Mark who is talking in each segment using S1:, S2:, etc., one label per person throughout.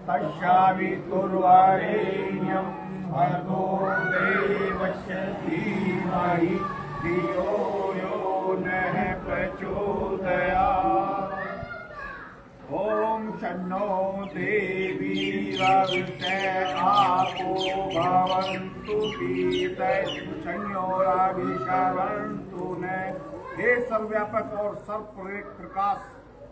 S1: तस्यावितुर्वरेण्यं भर्गो देवस्य धीमहि धियो यो नः प्रचोदयात्। ओम शन्नो देवी आपो भवन्तु पीतय संयोराभिषवन्तु न। हे सर्वव्यापक और सर्व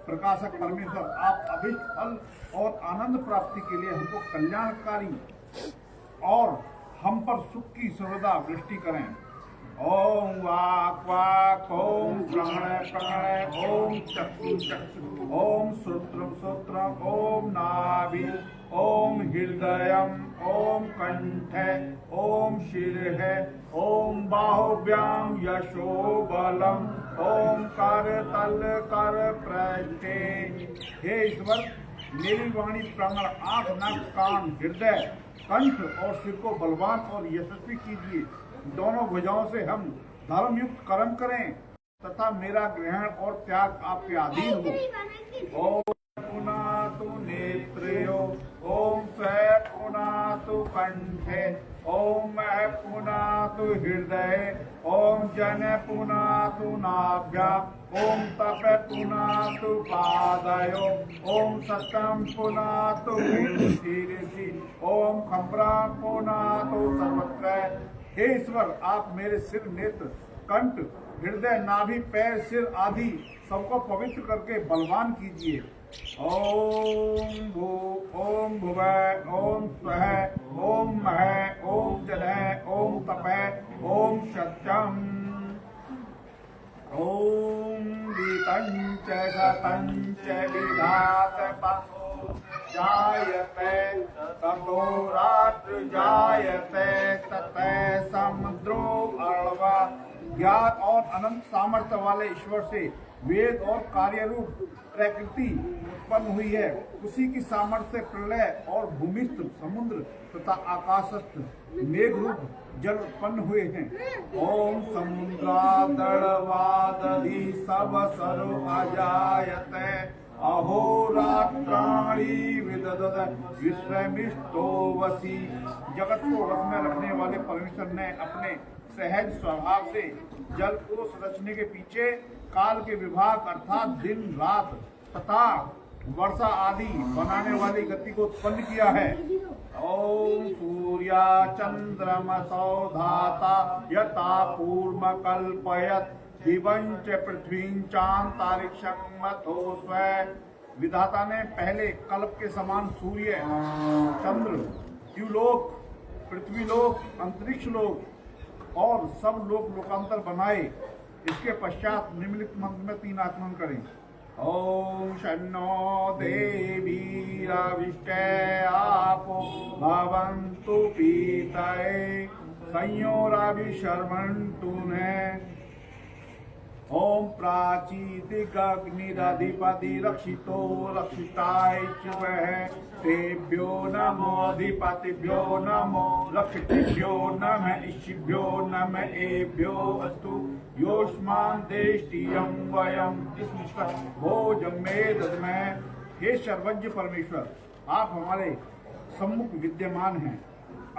S1: प्रकाशक परमेश्वर, आप अभिष्ट फल और आनंद प्राप्ति के लिए हमको कल्याणकारी और हम पर सुख की सर्वदा वृष्टि करें। ओम वाक् वाक्, ओम प्राण प्राण, ओम चक्षु चक्षु, ओम श्रोत्रम श्रोत्रम, ओम नाभि, ओम हृदयम, ओम कंठ, ओम शिरः, ओम बाहुभ्याम यशो बलम, ओम कर तल कर पृष्ठे। हे ईश्वर, मेरी वाणी प्रांगण, आंख नाक कान हृदय कंठ और सिर को बलवान और यशस्वी कीजिए। दोनों भुजाओं से हम धर्मयुक्त कर्म करें तथा मेरा ग्रहण और त्याग आपके अधीन हो। ओम पुनातु नेत्रयो, ओम स्व पुनातु कंठे, ओम पुनातु हृदय, ओम जन पुनातु नाभ्या, ओम तप पुनातु पादयो, ओम सतम पुनातु शिरसि, ओम खम्रा पुनातु सर्वत्र। हे ईश्वर, आप मेरे सिर, नेत्र, कंठ, हृदय, नाभि, पैर, सिर आदि सबको पवित्र करके बलवान कीजिए। ओम भू, ओम भुवः, ओम स्वः, ओम महः, ओम जलः, ओम तपः, ओम सत्यम्। ओम वीतञ्च शतञ्च विधात पशो जायते, ततो रात्र जायते, ततः समुद्रो अर्णवा। ज्ञात और अनंत सामर्थ्य वाले ईश्वर से वेद और कार्य रूप प्रकृति उत्पन्न हुई है। उसी की सामर्थ्य से प्रलय और भूमिस्थ समुद्र तथा आकाशस्थ मेघ रूप जल उत्पन्न हुए हैं। ओम समुद्रादड़वादधि सब सर्व अजायते, अहोरात्राणि विदधत विश्रमिष्टो वसी। जगत को वश में रखने वाले परमेश्वर ने अपने सहज स्वभाव से जल को रचने के पीछे काल के विभाग अर्थात दिन रात तथा वर्षा आदि बनाने वाली गति को उत्पन्न किया है। ओम सूर्या चंद्रमसो धाता यथा पूर्व कल्पयत, दिवंच पृथ्वीं चांतारिक्षं मथो स्व। विधाता ने पहले कल्प के समान सूर्य, चंद्र, द्युलोक, पृथ्वीलोक, अंतरिक्ष लोक और सब लोक लोकांतर बनाए। इसके पश्चात निम्नलिखित मंत्र में 3 आचमन करें। ओम शन्नो देवीराविष्टे आपो भवन्तु पीतये संयोराभिशर्वन्तु नः। ओम प्राचीदिगग्निरधिपति रक्षितो रक्षिताय च वः। तेभ्यो नमो अधिपतिभ्यो नमो रक्षितेभ्यो नमः ईशिभ्यो नमः एभ्यो अस्तु योऽस्मान् देष्टियं वयं भोजं मे दद्मः। हे सर्वज्ञ परमेश्वर, आप हमारे सम्मुख विद्यमान हैं।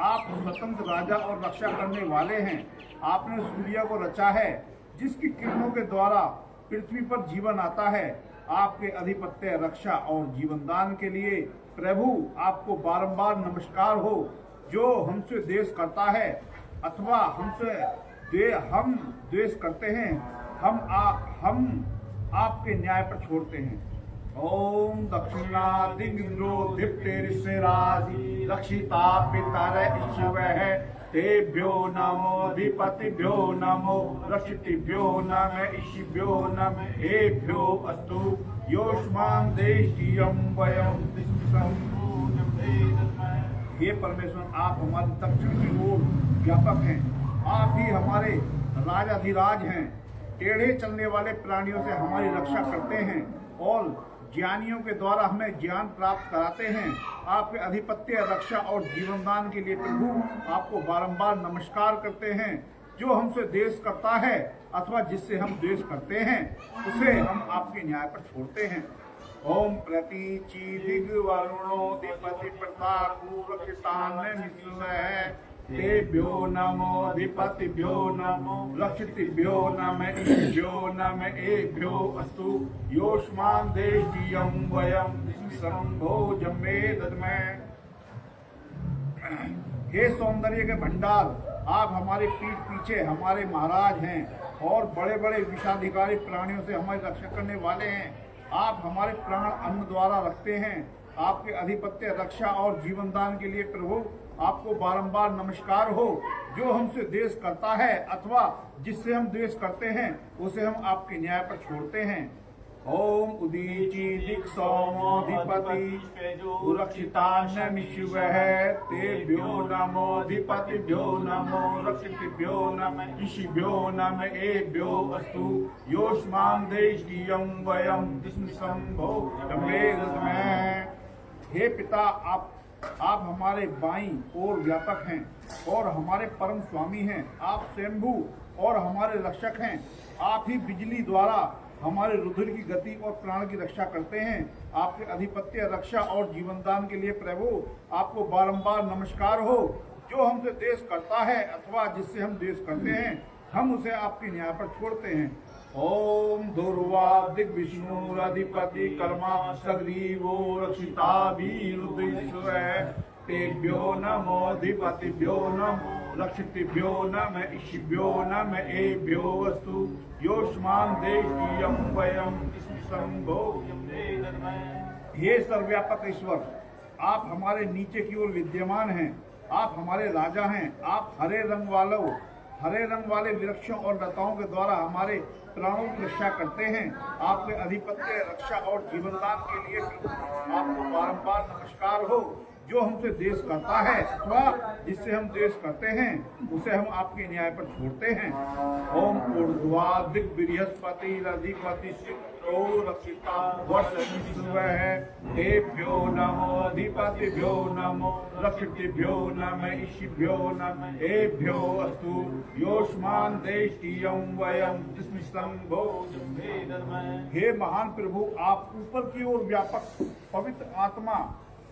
S1: आप स्वतंत्र राजा और रक्षा करने वाले हैं। आपने सूर्य को रचा है जिसकी किरणों के द्वारा पृथ्वी पर जीवन आता है। आपके अधिपत्य, रक्षा और जीवन दान के लिए प्रभु आपको बारंबार नमस्कार हो। जो हमसे द्वेष करता है अथवा हम द्वेष करते हैं, हम आपके न्याय पर छोड़ते हैं। ओम दक्षिणादिग्रो दीप्तिर्षिरादि रक्षिता पितर ईश्वरः। तेभ्यो नमो अधिपतिभ्यो नमो रक्षितेभ्यो नमः ईशिभ्यो नमः एभ्यो अस्तु योऽस्मान् देष्टियं वयं हे परमेश्वर, आप हमारे दक्षिण की ओर व्यापक हैं। आप ही हमारे राजाधिराज हैं। टेढ़े चलने वाले प्राणियों से हमारी रक्षा करते हैं और ज्ञानियों के द्वारा हमें ज्ञान प्राप्त कराते हैं। आपके अधिपत्य, रक्षा और जीवनदान के लिए प्रभु आपको बारंबार नमस्कार करते हैं। जो हमसे द्वेष करता है अथवा जिससे हम द्वेष करते हैं उसे हम आपके न्याय पर छोड़ते हैं। ओम प्रतीचि दिग्वरुणोधिपति प्रतापूरक्षितान् विश्वः तेभ्यो नमो अधिपतिभ्यो नमो रक्षितिभ्यो नम ईभ्यो नम एभ्यो अस्तु योष्मान् देशीयं वयं शंभो जम्बे दद्मः। हे सौंदर्य के भंडार, आप हमारे पीठ पीछे हमारे महाराज हैं और बड़े बड़े विषाधिकारी प्राणियों से हमारी रक्षा करने वाले हैं। आप हमारे प्राण अन्न द्वारा रखते हैं। आपके अधिपत्य, रक्षा और जीवन दान के लिए प्रभु आपको बारंबार नमस्कार हो। जो हमसे द्वेष करता है अथवा जिससे हम द्वेष करते हैं उसे हम आपके न्याय पर छोड़ते हैं। ओम उदीची दिक् सोमोधिपति सुरक्षितान् विश्वः तेभ्यो नमोधिपतिभ्यो नमो रक्षितिभ्यो नम ईशिभ्यो नम एभ्यो अस्तु योष्मान् देशीयं वयं शंभो जम्बे दद्मः। हे पिता, आप हमारे बाईं ओर व्यापक हैं और हमारे परम स्वामी हैं। आप स्वयंभू और हमारे रक्षक हैं। आप ही बिजली द्वारा हमारे रुधिर की गति और प्राण की रक्षा करते हैं। आपके अधिपत्य, रक्षा और जीवन दान के लिए प्रभु आपको बारंबार नमस्कार हो। जो हमसे द्वेष करता है अथवा जिससे हम द्वेष करते हैं हम उसे आपके न्याय पर छोड़ते हैं। ओम दुर्वा दिग्विष्णुरधिपति कर्मा सग्रीवो रक्षिता वीरुद्रः तेभ्यो नमोधिपतिभ्यो नमो रक्षितिभ्यो नम ईशिभ्यो नम एभ्यो अस्तु योष्मान् देशीयं वयं शंभो जम्बे दद्मः। हे सर्वव्यापक ईश्वर, आप हमारे नीचे की ओर विद्यमान हैं। आप हमारे राजा हैं। आप हरे रंग वाले वृक्षों और लताओं के द्वारा हमारे प्राणों की रक्षा करते हैं। आपके अधिपत्य, रक्षा और जीवनदान के लिए आपको बारंबार नमस्कार हो। जो हमसे द्वेष करता है अथवा जिससे हम द्वेष करते हैं उसे हम आपके न्याय पर छोड़ते हैं। ओम ऊर्ध्वा दिग्बृहस्पति अधिपति शिरो रक्षिता वर्षविश्वः तेभ्यो नमो अधिपतिभ्यो नमो रक्षितिभ्यो नम ईशिभ्यो नम एभ्यो अस्तु योष्मान् देशीयं वयं शंभो जम्बे दद्मः। हे महान प्रभु, आप ऊपर की ओर व्यापक पवित्र आत्मा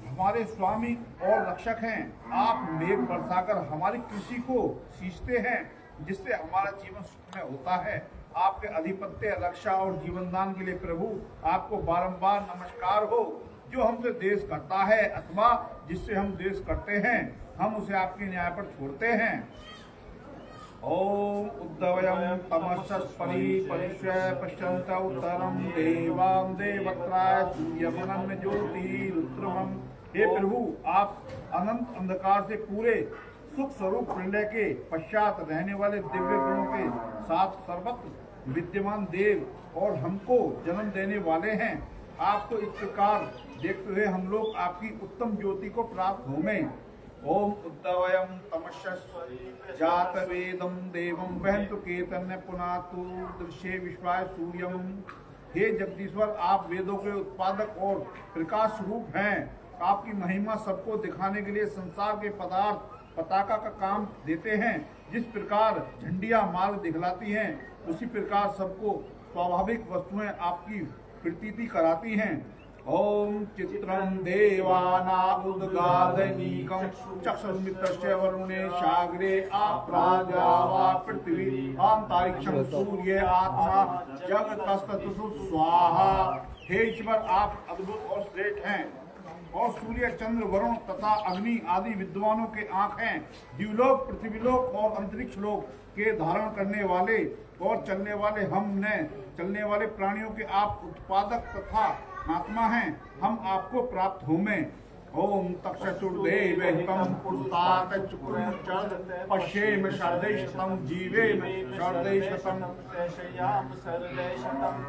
S1: हमारे स्वामी और रक्षक हैं। आप मेघ बरसाकर हमारी कृषि को सींचते हैं जिससे हमारा जीवन सुखमय होता है। आपके अधिपत्य, रक्षा और जीवन दान के लिए प्रभु आपको बारंबार नमस्कार हो। जो हमसे द्वेष करता है अथवा जिससे हम द्वेष करते हैं हम उसे आपके न्याय पर छोड़ते हैं। ओम उद्धवयं तमसस्परि परिश्य पश्यन्त उत्तरं देवां देवत्राय सूर्यमनन् ज्योतिरुद्रमम्। हे प्रभु, आप अनंत अंधकार से पूरे सुख स्वरूप प्रलय के पश्चात रहने वाले दिव्य गुणों के साथ सर्वत्र विद्यमान देव और हमको जन्म देने वाले हैं। आपको इस प्रकार देखते हुए हम लोग आपकी उत्तम ज्योति को प्राप्त होंगे। ओम उद्धवयं तमस्सस्परि जातवेदं देवं वहन्तु केतन पुनातु दृश्ये विश्वाय सूर्यम। हे जगदीश्वर, आप वेदों के उत्पादक और प्रकाश रूप हैं। आपकी महिमा सबको दिखाने के लिए संसार के पदार्थ पताका का काम देते हैं। जिस प्रकार झंडियां मार्ग दिखलाती हैं उसी प्रकार सबको स्वाभाविक वस्तुएं आपकी प्रतीति कराती हैं। ओम चित्रं देवानामुद्गादनीकं चक्षुर्मित्रस्य वरुणे सागरे आप्राजावा पृथ्वी अंतरिक्षं सूर्य आत्मा जगतस्ततु स्वाहा। हे ईश्वर, आप अद्भुत और श्रेष्ठ हैं और सूर्य, चंद्र, वरुण तथा अग्नि आदि विद्वानों के आंख हैं। जीवलोक, पृथ्वीलोक और अंतरिक्ष लोक के धारण करने वाले और चलने वाले प्राणियों के आप उत्पादक तथा आत्मा हैं। हम आपको प्राप्त होंगे। ओम तक्षचुर्देवहितं पुरुषात् चुकुंचद पश्येम शरदैशतं जीवेम शरदैशतं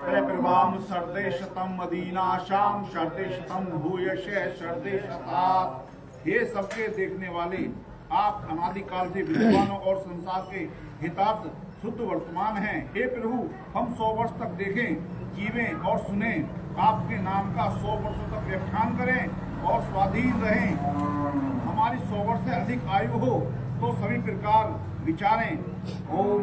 S1: प्रप्रभाम शरदैशतं मदीनाशां शरदैशतं भूयसे शरदैशतात्। हे सबके देखने वाले, आप अनादिकाल से विद्वानों और संसार के हितार्थ शुद्ध वर्तमान हैं। हे प्रभु, हम 100 वर्ष तक देखें, जीवें और सुने, आपके नाम का 100 वर्षों तक व्याख्यान करें और स्वाधीन रहें। हमारी 100 वर्ष से अधिक आयु हो तो सभी प्रकार विचारें। ओम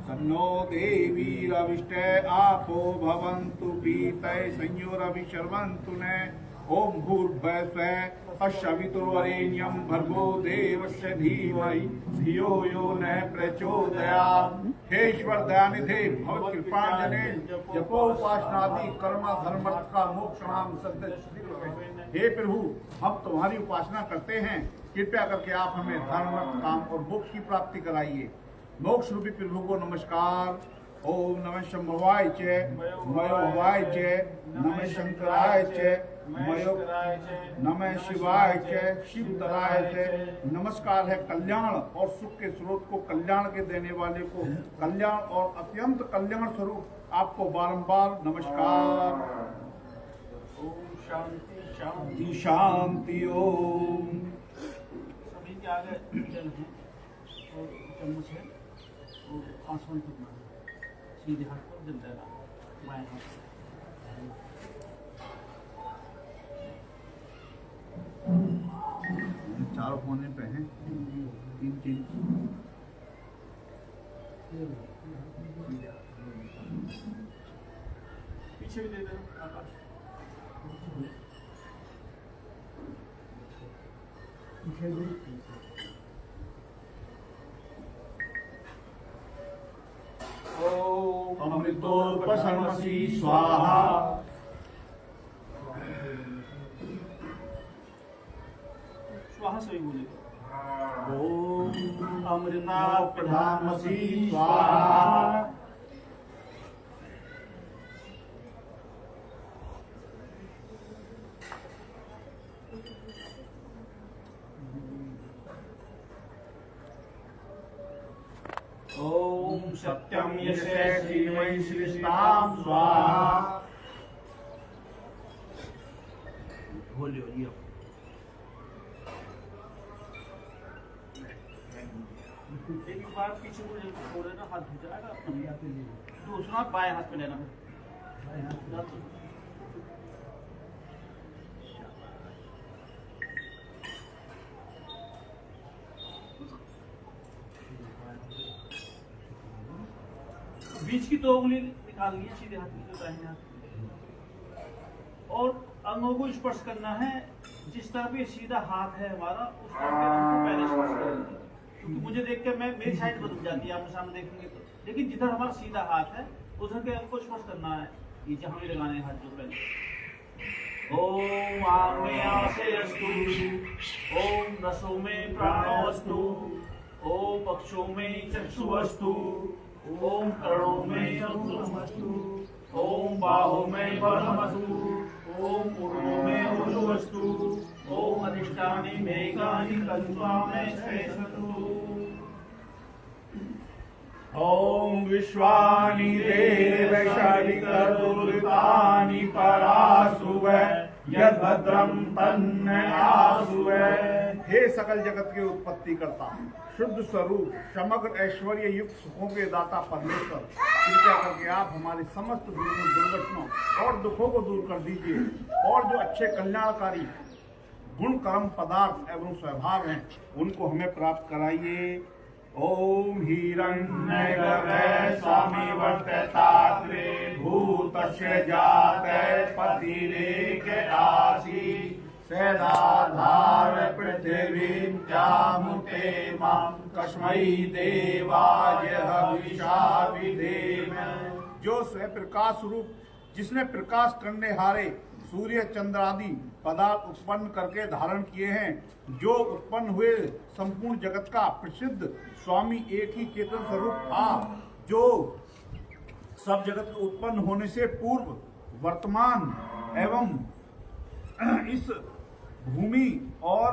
S1: सन्नो देवीरविष्टे आपो भवन्तु पीतये संयोरभिशर्वन्तु न ओम भूर्भुवः पश्यवितुर्वरेण्यं भर्गो देवस्य धीमहि धियो यो न प्रचोदयात्। हे ईश्वर दयानिधे भव कृपाजने जपोपासनादि कर्म धर्मर्थ का मोक्ष नाम सत्य। हे प्रभु, हम तुम्हारी उपासना करते हैं, कृपया करके आप हमें धर्म काम और मोक्ष की प्राप्ति कराइए। मोक्ष रूपी प्रभु को नमस्कार। ओम नमः शंभवाय च मयोभवाय च नमः शंकराय च मयो नमः शिवाय च शिवतराय च। नमस्कार है कल्याण और सुख के स्रोत को, कल्याण के देने वाले को, कल्याण और अत्यंत कल्याण स्वरूप आपको बारंबार नमस्कार।
S2: ओम शांति शांति
S1: शांति। ओम
S2: सभी के आगे जल है और चम्मच है और आसमान तक मारना, सीधे हाथ पर जल देना, बाएं हाथ पर।
S1: चारों कोने पे हैं, तीन तीन।
S2: पीछे भी दे देना आकाश।
S1: ओम अमृतोपसर्मसि स्वाहा।
S2: स्वाहा से ही बोलेगा।
S1: ओम अमृतोपसर्मसि स्वाहा। ओम सत्यम यशे श्रीमयि श्रीस्ताम स्वाहा।
S2: बोलियो ये एक बार पीछे को छोड़े ना, हाथ धो जाएगा। दूसरा बाएं हाथ पे लेना है। बीच की 2 उंगली निकालनी है, सीधे हाथ की दाहिने हाथ, और अंगों को स्पर्श करना है। जिस तरफ ये सीधा हाथ है हमारा, उस तरफ के अंग को पहले स्पर्श करेंगे, क्योंकि मुझे देख के मेरी साइड बदल जाती है, आप सामने देखेंगे तो। लेकिन जिधर हमारा सीधा हाथ है उधर के अंग को स्पर्श करना है, ये जहां भी लगाने हैं हाथ जो पहले। ओम आंगे आसे अस्तु, ओम रसों में प्राणो अस्तु, ओम पक्षों में चक्षु अस्तु, ओम कर्णों में चक्षुरमस्तु, ओम बाहों में बलमस्तु, ओम ऊर्ध्वों में ऊर्ध्वस्तु, ओम अधिष्ठानी मेघानि कल्पा में श्रेष्ठतु।
S1: ओम विश्वानि देव शरिकर्दुरितानि परासुव यद्भद्रं तन्नयासुव। हे सकल जगत के उत्पत्ति करता, शुद्ध स्वरूप, समग्र ऐश्वर्य युक्त सुखों के दाता परमेश्वर, कृपया करके आप हमारे समस्त दुर्घटनाओं और दुखों को दूर कर दीजिए, और जो अच्छे कल्याणकारी गुण कर्म पदार्थ एवं स्वभाव हैं उनको हमें प्राप्त कराइए। ओम हिरण्यगर्भे स्वामी वर्ततात्रे भूतस्य जाते पतिरेक आसी सदाधार पृथिवीं चामुते मां कस्मै देवाय हविषा विधेम। जो स्वयं प्रकाश रूप, जिसने प्रकाश करने हारे सूर्य चंद्र आदि पदार्थ उत्पन्न करके धारण किए हैं, जो उत्पन्न हुए संपूर्ण जगत का प्रसिद्ध स्वामी एक ही चेतन स्वरूप था, जो सब जगत के उत्पन्न होने से पूर्व, वर्तमान एवं इस भूमि और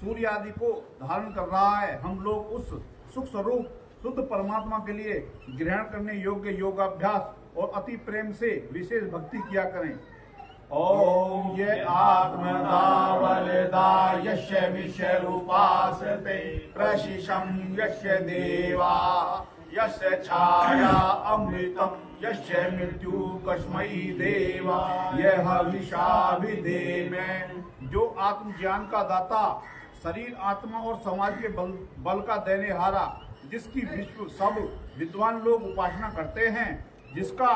S1: सूर्य आदि को धारण कर रहा है। हम लोग उस सुख स्वरूप शुद्ध परमात्मा के लिए ग्रहण करने योग्य योगाभ्यास और अति प्रेम से विशेष भक्ति किया करें। ओम ये आत्मदावलदा यस्य विषरूपासते प्रशिशं यस्य देवा यस्य छाया अमृतम यस्य मृत्यु कस्मै देवा यह हविषाभिधेम। जो आत्मज्ञान का दाता, शरीर आत्मा और समाज के बल का देने हारा, जिसकी विश्व सब विद्वान लोग उपासना करते हैं, जिसका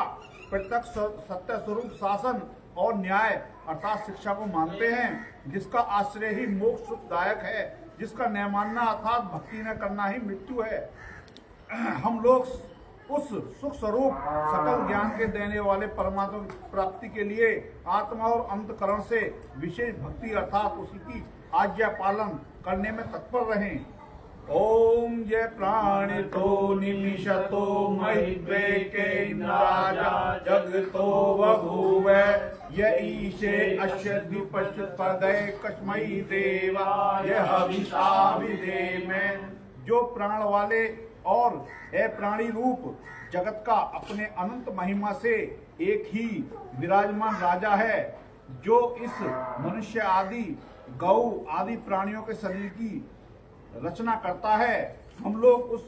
S1: प्रत्यक्ष सत्य स्वरूप शासन और न्याय अर्थात शिक्षा को मानते हैं, जिसका आश्रय ही मोक्ष सुखदायक है, जिसका न मानना अर्थात भक्ति न करना ही मृत्यु है। हम लोग उस सुख स्वरूप सकल ज्ञान के देने वाले परमात्मा की प्राप्ति के लिए आत्मा और अंतकरण से विशेष भक्ति अर्थात उसकी आज्ञा पालन करने में तत्पर रहें। ओम जय प्राणितो निमिषतो महिद्वैकेन्द्राजा जगतो बभूव य ईशे अस्य द्विपश्चित्पदय कस्मै देवाय हविषाभिधेम। जो प्राण वाले और अप्राणी रूप जगत का अपने अनंत महिमा से एक ही विराजमान राजा है, जो इस मनुष्य आदि गौ आदि प्राणियों के शरीर की रचना करता है। हम लोग उस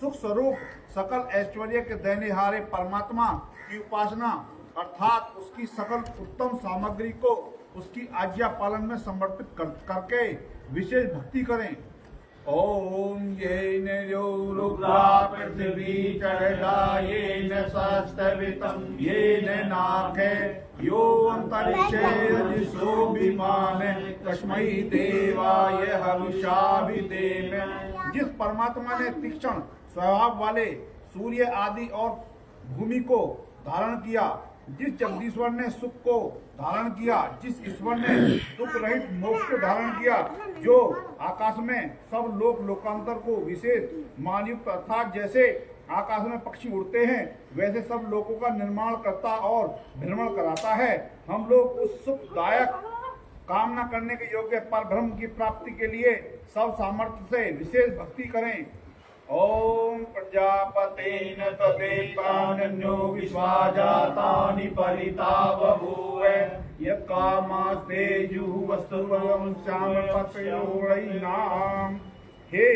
S1: सुख स्वरूप सकल ऐश्वर्य के देनेहारे परमात्मा की उपासना अर्थात उसकी सकल उत्तम सामग्री को उसकी आज्ञा पालन में समर्पित करके विशेष भक्ति करें। ओम येन यो रुद्रा पृथ्वी चढ़ा येन सस्तवितम येन नागे यो अंतरिक्षे रजिसो विमान कस्मै देवाय हविषाभिधेम। जिस परमात्मा ने तीक्ष्ण स्वभाव वाले सूर्य आदि और भूमि को धारण किया, जिस जगदीश्वर ने सुख को धारण किया, जिस ईश्वर ने दुख रहित मोक्ष को धारण किया, जो आकाश में सब लोकांतर को विशेष मानयुक्त अर्थात जैसे आकाश में पक्षी उड़ते हैं वैसे सब लोगों का निर्माण करता और भ्रमण कराता है। हम लोग उस सुखदायक कामना करने के योग्य परब्रह्म की प्राप्ति के लिए सब सामर्थ्य से विशेष भक्ति करें। ओम प्रजापतेन तदेवान्यो विश्वाजातानि परिता बभूव यत्कामास्ते जुहुवस्तुवं श्यामपत्रयोड़ैनाम। हे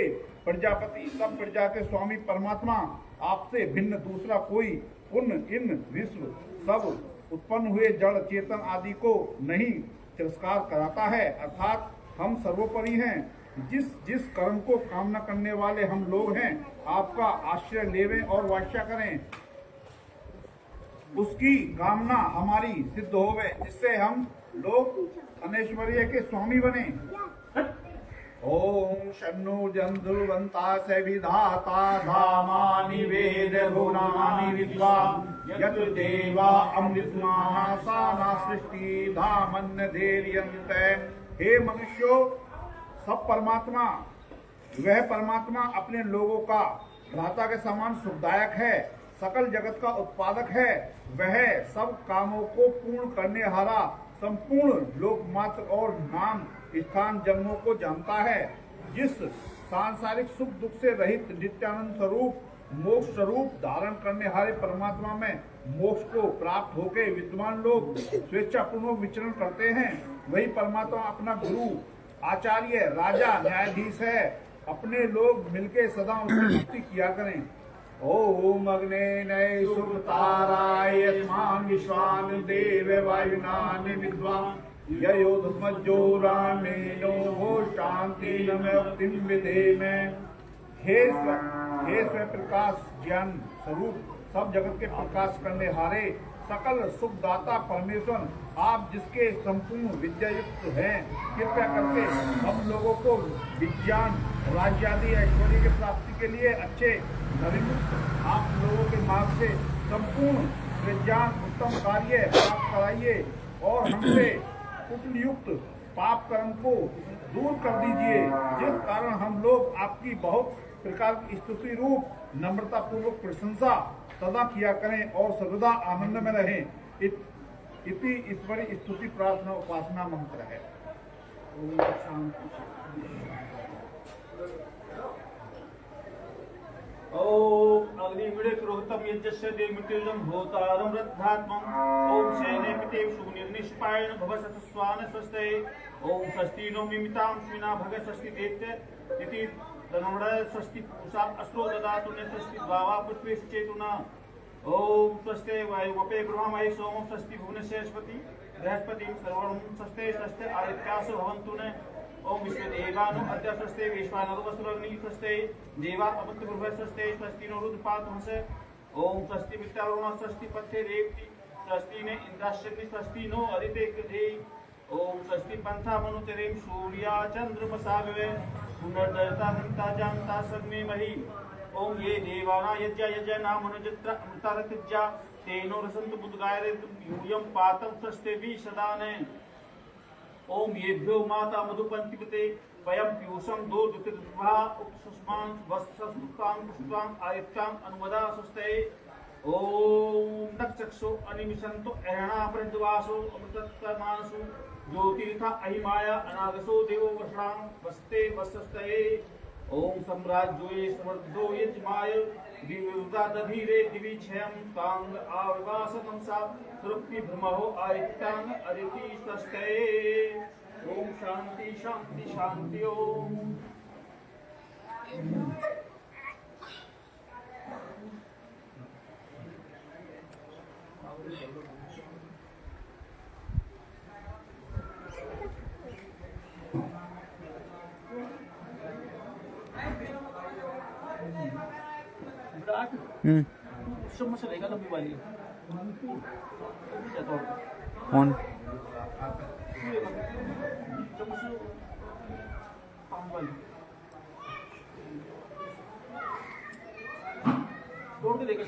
S1: प्रजापति, सब प्रजा के स्वामी परमात्मा, आपसे भिन्न दूसरा कोई इन विश्व सब उत्पन्न हुए जड़ चेतन आदि को नहीं तिरस्कार कराता है, अर्थात हम सर्वोपरि हैं। जिस कर्म को कामना करने वाले हम लोग हैं, आपका आश्रय लेवें और वास्या करें, उसकी कामना हमारी सिद्ध होवे, जिससे हम लोग अनेश्वर्य के स्वामी बने। ओम शन्नो जंधुवंता से विधाता धामानि वेद गुणानि विद्वा यत देवा अमृतमाना साना सृष्टि धामन्न धैर्यन्त। हे मनुष्यों, सब परमात्मा, वह परमात्मा अपने लोगों का भ्राता के समान सुखदायक है, सकल जगत का उत्पादक है। वह सब कामों को पूर्ण करने हारा संपूर्ण लोकमात्र और नाम स्थान जन्मों को जानता है। जिस सांसारिक सुख दुख से रहित नित्यानंद स्वरूप मोक्ष स्वरूप धारण करने हारे परमात्मा में मोक्ष को प्राप्त होकर विद्वान लोग स्वेच्छापूर्वक विचरण करते हैं, वही परमात्मा अपना गुरु आचार्य राजा न्यायाधीश है। अपने लोग मिलके सदा उसकी भक्ति किया करें। ओम अग्ने नय सुताराय यस्मान विश्वान देव वायुनानि विद्वान ययोधमज्जोरामेनो वो शांति नमक्तिम विधेम। हे स्व प्रकाश ज्ञान स्वरूप सब जगत के प्रकाश करने हारे सकल सुखदाता परमेश्वर, आप जिसके संपूर्ण विद्या युक्त हैं, कृपया करके हम लोगों को विज्ञान राज्य आदि ऐश्वर्य की प्राप्ति के लिए अच्छे नवीन आप लोगों के मार्ग से संपूर्ण विज्ञान उत्तम कार्य प्राप्त कराइए और हमसे कुटयुक्त पाप कर्म को दूर कर दीजिए, जिस कारण हम लोग आपकी बहुत प्रकार की स्तुति रूप नम्रता पूर्वक प्रशंसा सदा किया करें और सर्वदा आनंद में रहें। इति ईश्वरी स्तुति प्रार्थना उपासना मंत्र है।
S2: ओम अग्निवीड़े क्रोधतम यज्ञस्य देवमृत्युजं भूतारं रद्धात्मं। ओम शयने पितेव सुनिर्निष्पायन भवसतस्वान स्वस्ते। ओम स्वस्ति नो मिमितां स्विना भग स्वस्ति दैत्य इति तन्मृड स्वस्ति पूषा अस्त्रो ददातु ने स्वस्ति द्वावा पृथ्वी चेतुना। ओम स्वस्ते वायुवपे ब्रह्ममय सोमं स्वस्ति भुवनस्यस्पति बृहस्पति सर्वणं स्वस्ते स्वस्ते आदित्यासो भवन्तु ने। ओम विश्वदेवानो अद्य स्वस्ते विश्वानरो वसुरग्नि स्वस्ते देवा अमृतपूर्व स्वस्ते स्वस्ति नो रुद्रपातहंस ओम स्वस्ति वित्तारुण स्वस्ति पत्थे रेवती स्वस्ति ने इंद्राश्रग्नि स्वस्ति नो अदिते कृधे ओम स्वस्ति पंथा मनुतरेम सूर्या चंद्रमसावे पुनर्दयता हंता जानता सग्ने मही ओम ये देवाना यज्ञ यज्ञ नाम अनुजत्र अमृतारतिज्ञा तेनो रसंत बुद्गायरे यूयम पातम स्वस्ते वि सदाने ओम येभ्यो माता मधुपंतिपते वयम पीयूषम दो दुतिर्भा उपसुष्मां वस्त्रसुतां पुष्पां आयत्तां अनुमदा स्वस्ते ओम दक्षक्षो अनिमिषंतो अहणा प्रज्वासो अमृतत्वमानसो ज्योतिर्था अहिमाया अनागसो देवो वर्षां वस्ते वस्ते ओम सम्राज्योये समर्द्धो यजमाय दिव्यता दधीरे दिवि क्षयं तांग आविवासकं सा सुरक्ति भ्रमहो आयत्तांग अदिति स्वस्ते ओम शांति शांति शांति ओम चम्मच रहेगा लंबी वाली
S3: कौन
S2: चम्मच पाम वाली तोड़ के देगा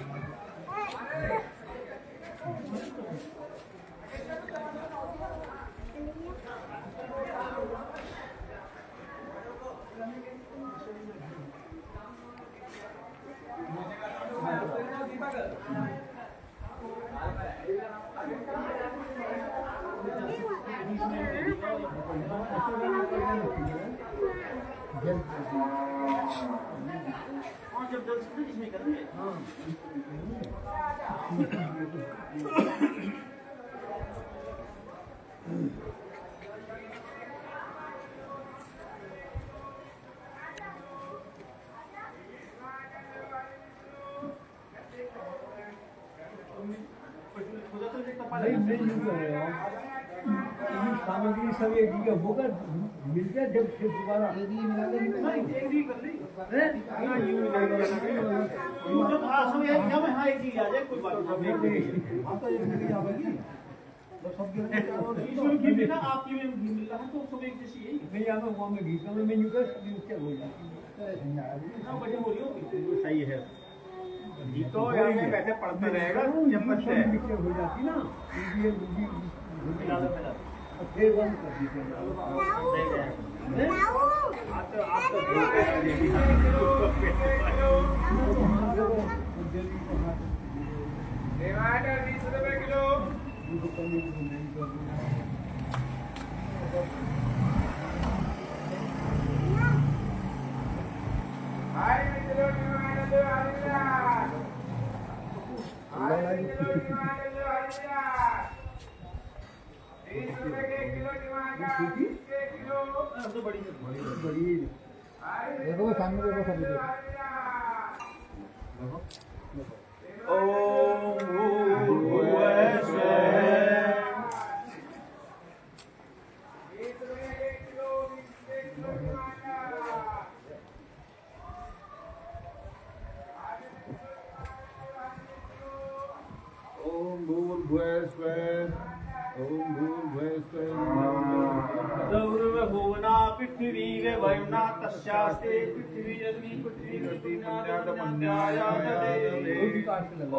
S2: जब जल्द से नहीं करेंगे
S4: सामग्री सब एक जगह होगा मिल गया जब फिर दोबारा
S2: एक ही कर ली जब सब एक जब हाँ एक ही आ जाए कोई बात नहीं
S4: हम तो एक जगह आवेगी बस सब
S2: इसमें घी मिला आपकी में घी मिल रहा है तो सब एक जैसी है
S4: नहीं आता वो में घी का मेन्यू का सब क्या हो जाती
S2: ना बढ़िया बोली होगी
S1: सही है घी तो यानी वैसे पड़ता रहेगा चम्मच से
S4: मिक्सचर हो जाती ना ये
S2: मिला दो मिला
S4: फिर बंद कर दीजिए
S1: टमाटर 20 रुपए किलो
S4: देखो वो सामने देखो सब देखो
S2: ओम भूर्भुवः
S1: स्वः ओम भूर्भुवः स्वः
S2: भुवना पृथ्वी वयुना तस्यास्ते पृथ्वी अग्नि पृथ्वी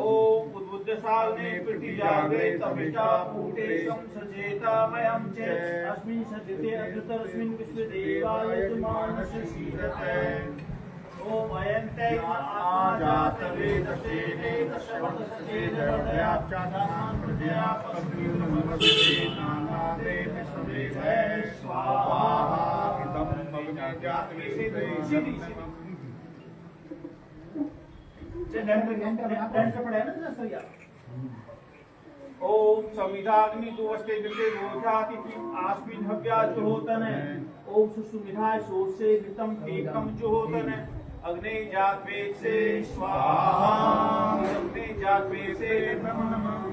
S2: ओम उद्बुद्धशालिने पृथ्वी जाग्रे तमिषा पूटे संसजेता वयं च अस्मिन् सज्जते अग्रतरस्मिन् विश्वदेवाय यजमानस्य सीदते ओम अयन्ते आजातवेदसे वेदशवदसे वर्धयाप्चाधानां प्रजया पस्मिन्नमवसे नानादे विश्वदेवै स्वाहा
S1: इदं भवति
S2: ओम समिधाग्नि दुवस्ते विते रोजाति आस्मिन् हव्या जुहोतन ओम सुसुमिधाय सोसे वितम एकम जुहोतन अग्नि जात्वे से स्वाहा अग्नि जात्वे से नमः नमः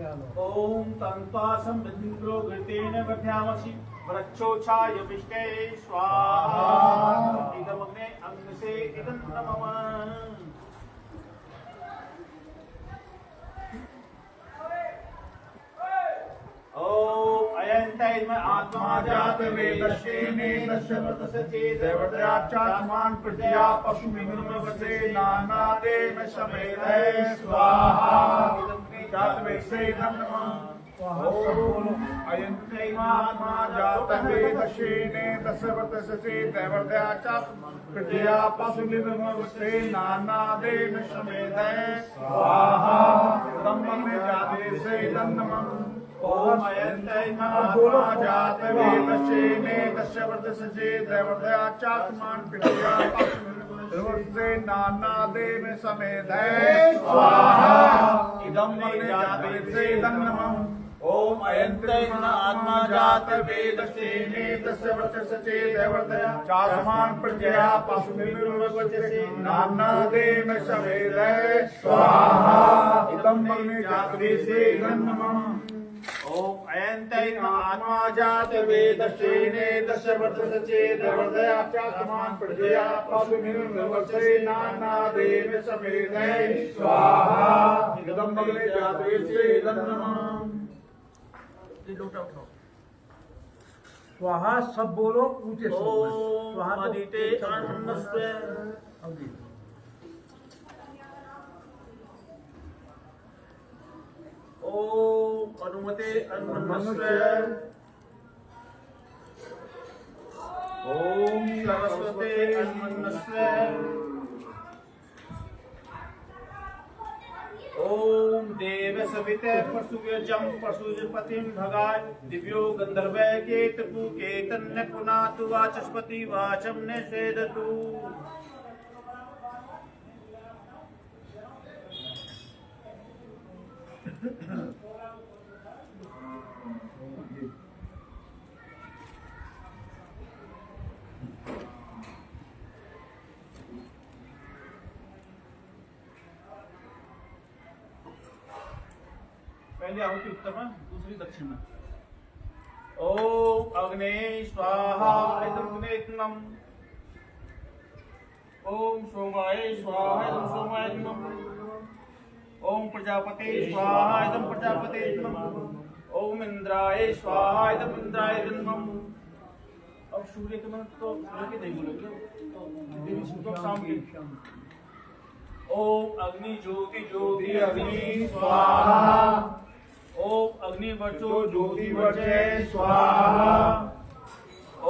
S2: ओम तन्त्वासं विद्रो घृतेन वध्यामसि वृक्षोच्छाय विष्टे स्वाहा इदमग्ने अंगसे इदं नमः। ओम अयंतैर्म आत्मा जात वेदस्येने तस्य वर्तस्य
S1: देवदयाचात्मान प्रज्ञा पशुमिन्द्रवसे नानादेव समेतै स्वाहा जात वेदसे नमः। अयंतैमात्मा जात वेदस्येने तस्य वर्तस्य देवदयाचात्मान प्रज्ञा पशुमिन्द्रवसे नानादेव समेतै स्वाहा ब्रह्मणे जात वेदसे नमः। ओम अयंतैमात्मा जात वेदस्येने तस्य वर्तस्य देवदयाचात्मान प्रज्ञा पशुमिन्द्रवसे नानादेव समेतै स्वाहा इदं मग्ने जात वेदसे नमः। ओम अयंतैमात्मा जात वेदस्येने तस्य वर्तस्य देवदयाचात्मान प्रज्ञा पशुमिन्द्रवसे नानादेव समेतै स्वाहा इदं मग्ने जात वेदसे नमः। ओम अयंतैमात्मा जात वेदस्येने तस्य वर्तस्य देवदयाचात्मान प्रज्ञा पशुमिन्द्रवसे नानादेव समेतै स्वाहा इदं मग्ने जात वेदसे नमः।
S4: स्वाहा सब बोलो ऊंचे से
S2: ओम अदिते अन्नस्वे ओम अनुमते अन्नस्वे ओम सरस्वते अन्नस्वे ओम देव सविते पशुव्यजम पशुजपतिं भगाय दिव्यो गंधर्वै केतपु केतन्य पुनातु वाचस्पति वाचम निषेदतु। पहले आहुति उत्तर में, दूसरी दक्षिण में। ओम अग्ने स्वाहा इदं अग्नेत्नम। ओम सोमाय स्वाहा इदं सोमायत्नम। ओम प्रजापते स्वाहा इदं प्रजापतेत्नम। ओम इंद्राय स्वाहा इदं इंद्रायत्नम। अब सूर्य के मन तो सूर्य के नहीं बोलोगे, तो देवी सूर्य शाम के। ओम अग्नि ज्योति ज्योति अग्नि स्वाहा। ओम अग्नि वर्चो ज्योति वर्चे स्वाहा।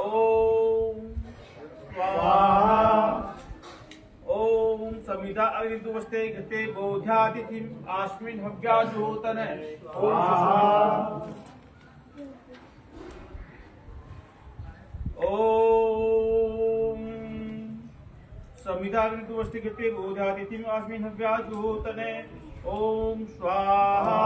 S2: ओम स्वाहा। ओम समिधा अग्निदुवस्ते घृते बोध्यातिथिम आस्मिन् हव्याजोतन स्वाहा। ओम समिधा अग्निदुवस्ते घृते बोध्यातिथिम आस्मिन् हव्याजोतन ओम स्वाहा।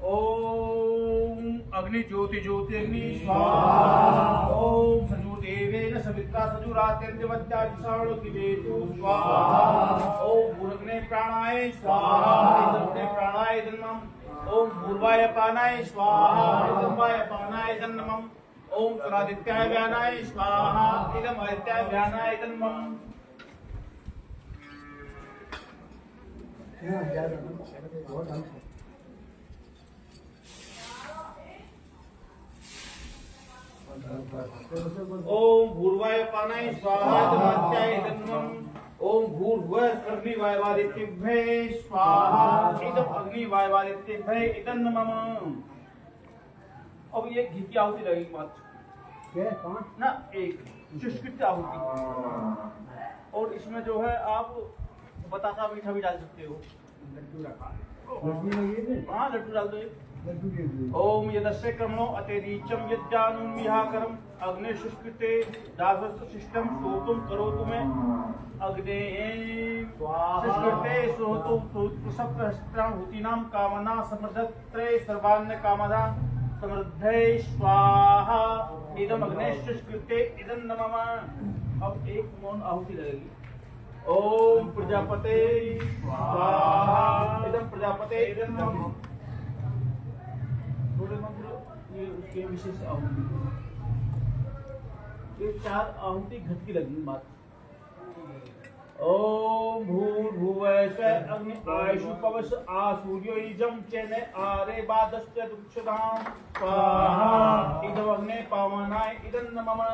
S2: ओम अग्नि ज्योति ज्योति अग्नि स्वाहा। ओम सजु देवेन सवित्रा सजुरात्यन्त्यवत्यादिशाणो दिवेतु स्वाहा। ओम भूर्ग्ने प्राणाय स्वाहा इदमग्ने प्राणाय जन्मम्। ओम भूर्वाय पानाय स्वाहा इदमवाय पानाय जन्मम्। ओम सुरादित्याय व्यानाय स्वाहा इदम आदित्याय व्यानाय जन्मम्। ओम भूर्वाय पानाय स्वाहा इदमात्याय जन्मम्। ओम भूर्भुवः अग्निवायवादित्यभ्ये स्वाहा इदम अग्निवायवादित्यभ्ये इदं नमः। अब ये घी की आहुति लगेगी बात ना, एक शुष्कित आहुति। और इसमें जो है आप बतासा मीठा भी डाल सकते हो। हाँ लड्डू डाल दो एक। ओम यदस्य कर्मणो अतिरीचम यज्ञानुम विहाकरम अग्ने शुष्कृते दासवस्तुशिष्टम सोतुम करोतु में अग्ने शुष्कृते सोतु प्रसप्तहस्त्राहुतीनां कामना समृद्धत्रे सर्वान्न कामदा समृद्धे स्वाहा इदम अग्नेष्कृत्य इदं नमः। अब एक मौन आहुति लगेगी। ओम प्रजापते स्वाहा इदं प्रजापते इदं नमः। थोड़े मंत्र ये उसके विशेष आहुति, ये 4 आहुति घट की लगी मात्र। ओम भूर्भुवः स्वः अग्नि आयुषु पवस आसूर्यो इजं चेन आरे बादस्य दुक्षदां स्वाहा इदं अग्ने पावनाय इदं नमः।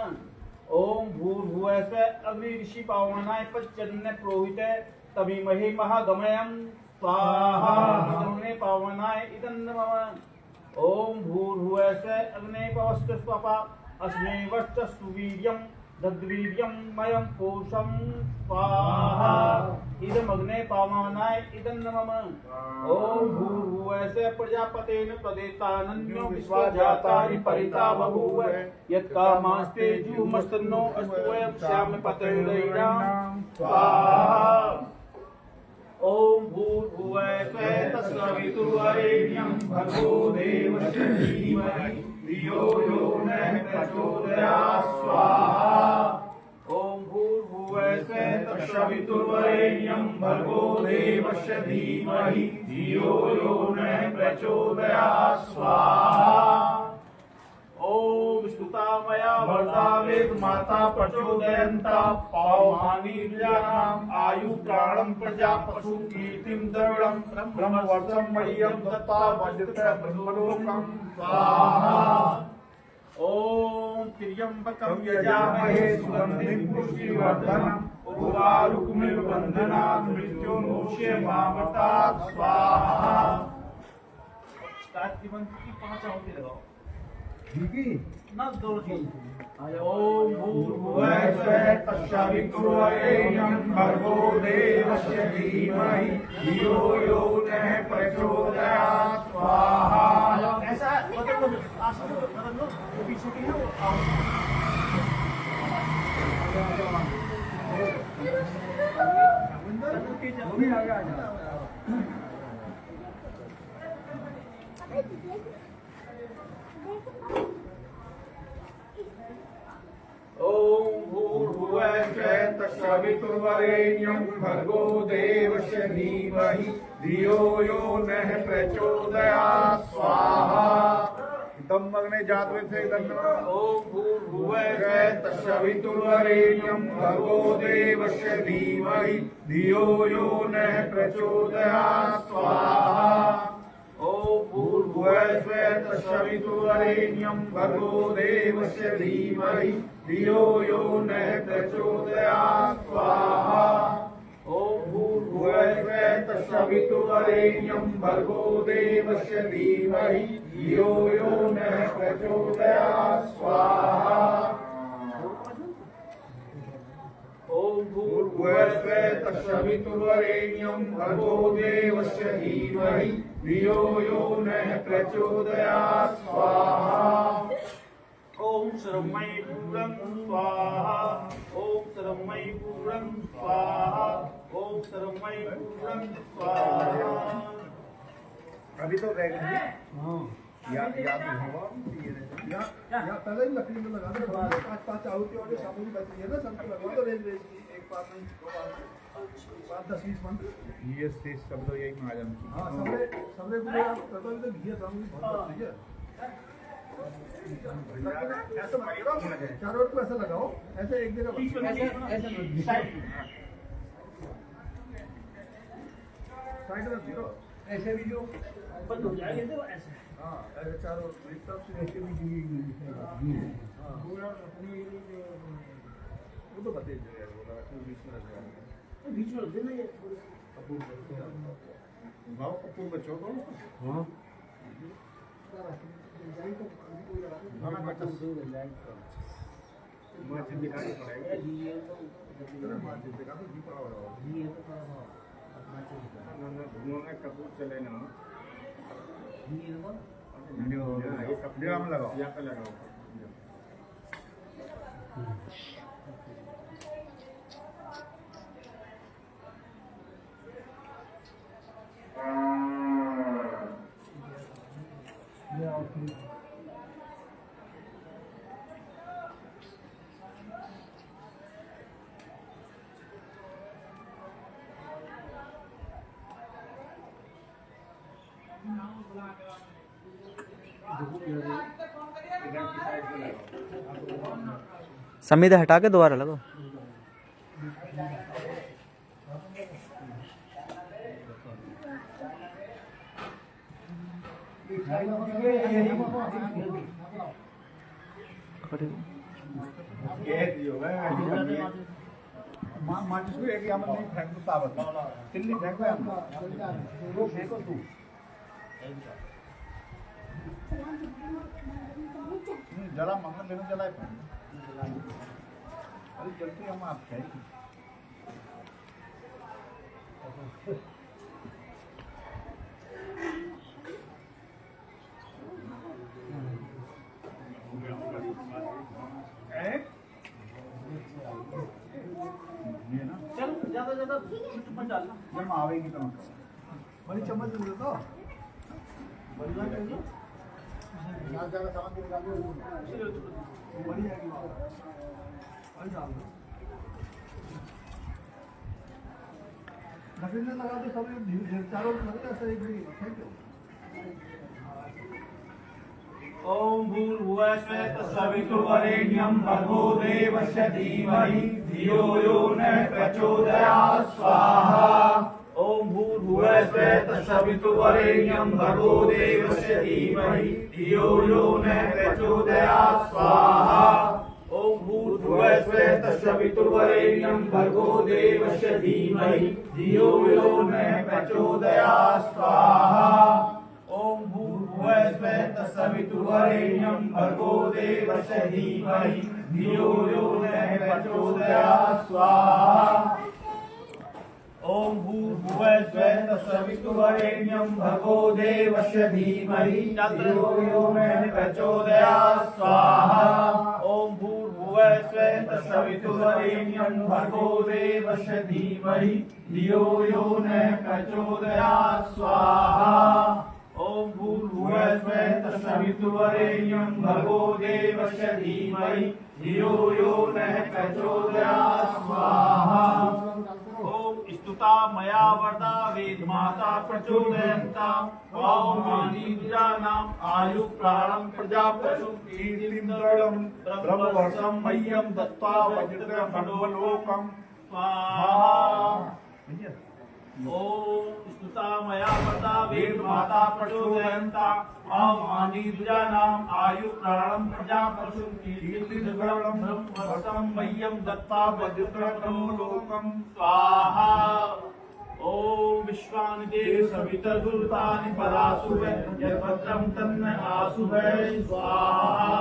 S2: ओम भूर्भुवः स्वः अग्नि ऋषि पावनाय पच्चन्न प्रोहित तमीमहे महागमयं स्वाहा इदं अग्ने पावनाय इदं नमः। ओम भूर्भुवः स्वः अग्ने पवस्य स्वपा अस्मै वर्चस्सु वीर्यं दद्वीर्यं मयं पोषं स्वाहा इदम् अग्ने पावनाय इदं नमः। ओम भूर्भुवः स्वः प्रजापतेन तदेतानन्यो विश्वाजातानि परिता बभूव यत्कामास्ते जुमस्तन्नो अस्तु वयं श्याम पतैरैणां स्वाहा। ओम भूर्भुवः स्वः तत्सवितुर्वरेण्यं भर्गो देवस्य धीमहि धियो यो नः प्रचोदयात् स्वाहा। ओम भूर्भुवः स्वः तत्सवितुर्वरेण्यं भर्गो देवस्य धीमहि धियो यो नः प्रचोदयात् स्वाहा। ओम स्तुता मया वरदा वेद माता प्रचोदयन्ता पावमानीर्जानाम् आयु प्राणं प्रजा पशु कीर्तिं द्रविणं ब्रह्मवर्षं मह्यं दत्ता वज्रत ब्रह्मलोकं स्वाहा। ओम त्र्यंबकं यजामहे सुगन्धिं पुष्टिवर्धनम् उर्वारुकमिव बन्धनात् मृत्युर्मुक्षयमामृतात् स्वाहा। स्टार्ट की मंत्र की 5 आहुति लगाओ। ना दोनों चीज। ओम भूर्भुवः स्वः तत्सवितुर्वरेण्यं भर्गो देवस्य धीमहि धियो यो नः प्रचोदयात् स्वाहा। ऐसा बदल लो, आसन बदल लो, वो पीछे की है वो ओम भूर्भुवः स्वः तत्सवितुर्वरेण्यं भर्गो देवस्य धीमहि धियो यो नः प्रचोदयात् स्वाहा।
S1: तम अग्ने जातवे थे
S2: ओम भूर्भुवः स्वः
S1: तत्सवितुर्वरेण्यं भर्गो देवस्य धीमहि धियो यो नः प्रचोदयात् स्वाहा।
S2: ओम
S1: भूर्भुवः स्वः तत्सवितुर्वरेण्यं भर्गो देवस्य धीमहि धियो यो नः प्रचोदयात् स्वाहा।
S2: ओम
S1: भूर्भुवः स्वः तत्सवितुर्वरेण्यं भर्गो देवस्य धीमहि धियो यो नः प्रचोदयात् स्वाहा।
S2: ओम
S1: भूर्भुवः स्वः तत्सवितुर्वरेण्यं भर्गो देवस्य धीमहि धियो यो नः प्रचोदयात् स्वाहा।
S2: ओम सर्वमय पूर्णं स्वाहा। ओम सर्वमय पूर्णं स्वाहा। ओम सर्वमय पूर्णं स्वाहा।
S1: अभी तो रह गई याद होगा
S4: या पहले ही लकड़ी में लगा दो, 5 आहुति और सामूहिक बची है ना, सबको लगवा दो रेंज रेंज की, एक बार नहीं 2 बार 10-20 मंत्र।
S1: ये शेष शब्द यही में आ जाना
S4: हाँ सबरे सबरे को आप करते हो तो घी सामूहिक बहुत अच्छी है। ऐसा लगाओ, चारों ओर को ऐसा लगाओ, ऐसे एक जगह साइड में जीरो ऐसे भी जो
S2: बंद हो जाएंगे तो ऐसे।
S4: हाँ ऐसे चारों एक तरफ से ऐसे भी हाँ पूरा अपनी वो तो बता दीजिए यार, वो बीच में रख
S2: बीच में रख देना ये।
S1: भाव कपूर बच्चों को
S4: हाँ
S1: माचिस दिखानी पड़ेगी धुआं में कपूर चले ना ये कपड़े में लगाओ यहाँ पे लगाओ।
S3: समीधे हटा के दोबारा लगाओ।
S1: माचिस को एक यामत नहीं फेंक दो साबत तिल्ली फेंको यामत वो फेंको तू जला मंगल लेने जलाए अरे जल्दी हम आप चाहिए
S2: चलो ज्यादा ज्यादा मत डालना।
S1: जब आवेगी तो
S4: बड़ी चम्मच दे दो बड़ी बात है ना यहाँ ज्यादा सामान के निकाल लो बड़ी आएगी और डाल दो लकड़ी में लगा दो सब चारों लगे ऐसे एक भी थैंक यू।
S2: ओम भूर्भुवः स्वः तत्सवितुर्वरेण्यं भर्गो देवस्य धीमहि धियो यो नः प्रचोदयात् स्वाहा। ओम भूर्भुवः स्वः तत्सवितुर्वरेण्यं भर्गो देवस्य धीमहि धियो यो नः प्रचोदयात् स्वाहा। ओम भूर्भुवः स्वः तत्सवितुर्वरेण्यं भर्गो देवस्य धीमहि धियो यो नः प्रचोदयात् स्वाहा। ओम भूर्भुवः स्वः तत्सवितुर्वरेण्यं भर्गो देवस्य धीमहि धियो यो नः प्रचोदयात् स्वाहा। ओम भूर्भुवः स्वः तत्सवितुर्वरेण्यं भर्गो देवस्य धीमहि धियो यो नः प्रचोदयात् स्वाहा। ओम भूर्भुवः स्वः तत्सवितुर्वरेण्यं भर्गो देवस्य धीमहि धियो यो नः प्रचोदयात् स्वाहा। ओम भूर्भुवः स्वः तत्सवितुर्वरेण्यं भर्गो देवस्य धीमहि धियो यो नः प्रचोदयात् स्वाहा। ओम स्तुता मया वरदा वेदमाता प्रचोदयन्ता वामानि द्विजानाम् आयु प्राणं प्रजापशु कीर्तिं ब्रह्मवर्षं मह्यं दत्त्वा वज्रखण्डोलोकं स्वाहा। ओम स्तुता मया वरदा वेदमाता प्रचोदयन्ता वामानि द्विजानाम् आयु प्राणं प्रजापशु कीर्तिं ब्रह्मवर्षं मह्यं दत्त्वा वज्रखण्डोलोकं स्वाहा। ओम विश्वानि देव सवितर्दुर्तानि परासुभ यद्भद्रं तन्न आसुभे स्वाहा।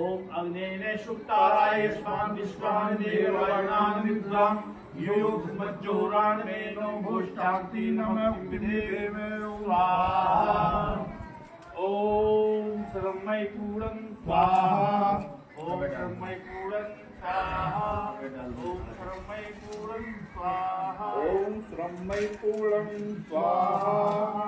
S2: ओम अग्नेने शुक्ताराय यस्मान् विश्वानि देवानां विद्वान् यो मज्जोरान् मेनो भोष्टान्ति नमः विदेवे स्वाहा। ओम सर्वमय पूर्णं स्वाहा। ओम सर्वमय पूर्णं स्वाहा। ओम सर्वमय पूर्णं स्वाहा।
S1: ओम श्रमय पूर्णं स्वाहा।